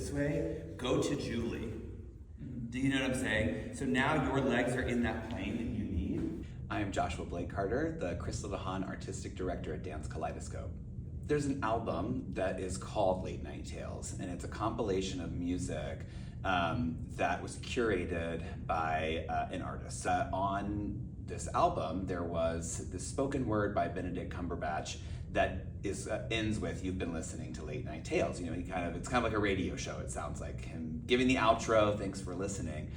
this way, go to Julie. Do you know what I'm saying? So now your legs are in that plane that you need. I am Joshua Blake Carter, the Christel DeHaan Artistic Director at Dance Kaleidoscope. There's an album that is called Late Night Tales, and it's a compilation of music that was curated by an artist. On this album, there was this spoken word by Benedict Cumberbatch that ends with, "You've been listening to Late Night Tales." You know, it's kind of like a radio show. It sounds like him giving the outro, "Thanks for listening."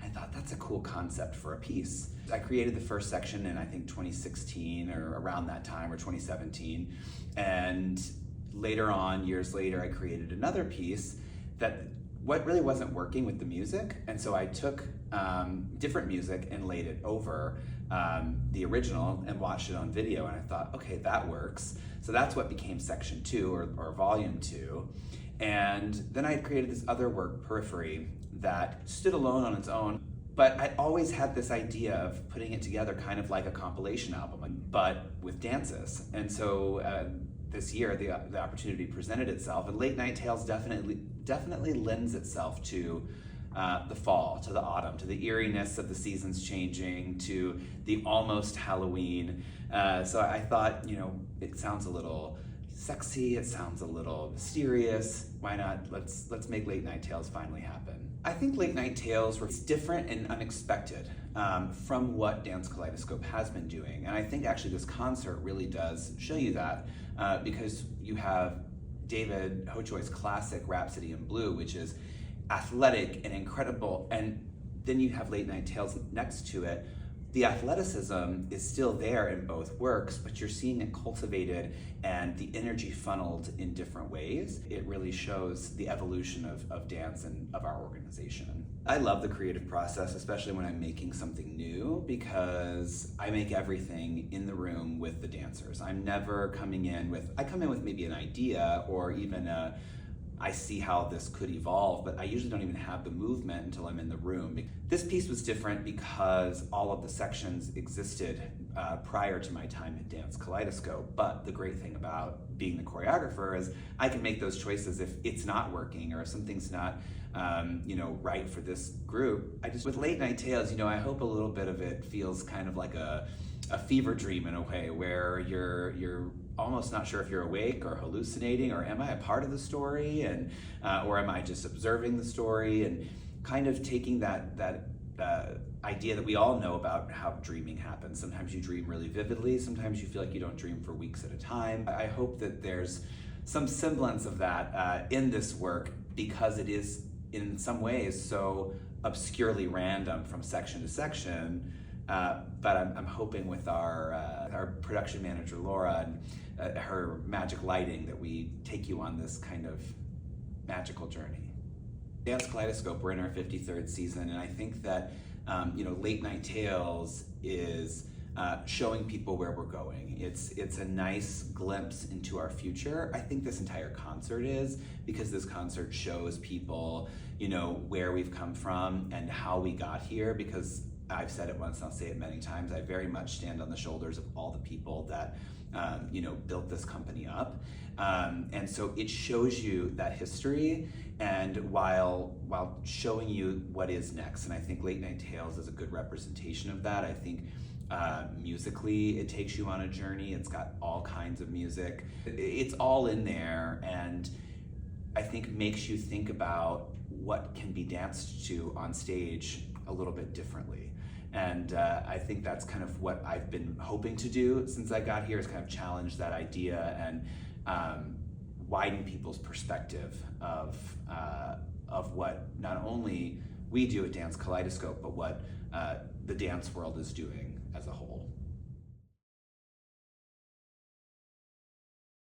I thought that's a cool concept for a piece. I created the first section in, I think, 2016 or around that time, or 2017. And later on, years later, I created another piece that what really wasn't working with the music. And so I took different music and laid it over the original and watched it on video. And I thought, okay, that works. So that's what became section 2 or volume 2. And then I had created this other work, Periphery, that stood alone on its own. But I always had this idea of putting it together kind of like a compilation album, but with dances. And so this year, the opportunity presented itself, and Late Night Tales definitely lends itself to the fall, to the autumn, to the eeriness of the seasons changing, to the almost Halloween. So I thought, you know, it sounds a little sexy, it sounds a little mysterious. Why not? Let's make Late Night Tales finally happen. I think Late Night Tales were different and unexpected from what Dance Kaleidoscope has been doing. And I think actually this concert really does show you that because you have David Hochoy's classic Rhapsody in Blue, which is athletic and incredible. And then you have Late Night Tales next to it. The athleticism is still there in both works, but you're seeing it cultivated and the energy funneled in different ways. It really shows the evolution of dance and of our organization. I love the creative process, especially when I'm making something new, because I make everything in the room with the dancers. I'm never coming in with, I come in with maybe an idea or even I see how this could evolve, but I usually don't even have the movement until I'm in the room. This piece was different because all of the sections existed prior to my time at Dance Kaleidoscope, but the great thing about being the choreographer is I can make those choices if it's not working or if something's not right for this group. With Late Night Tales, I hope a little bit of it feels kind of like a fever dream in a way, where you're almost not sure if you're awake or hallucinating, or am I a part of the story, and or am I just observing the story, and kind of taking that idea that we all know about how dreaming happens. Sometimes you dream really vividly, sometimes you feel like you don't dream for weeks at a time. I hope that there's some semblance of that in this work, because it is in some ways so obscurely random from section to section. But I'm hoping with our production manager, Laura, and her magic lighting, that we take you on this kind of magical journey. Dance Kaleidoscope, we're in our 53rd season, and I think that Late Night Tales is showing people where we're going. It's a nice glimpse into our future. I think this entire concert is, because this concert shows people, where we've come from and how we got here, because I've said it once and I'll say it many times, I very much stand on the shoulders of all the people that built this company up. And so it shows you that history, and while showing you what is next. And I think Late Night Tales is a good representation of that. I think musically it takes you on a journey. It's got all kinds of music. It's all in there, and I think makes you think about what can be danced to on stage a little bit differently. And I think that's kind of what I've been hoping to do since I got here, is kind of challenge that idea and widen people's perspective of what not only we do at Dance Kaleidoscope, but what the dance world is doing as a whole.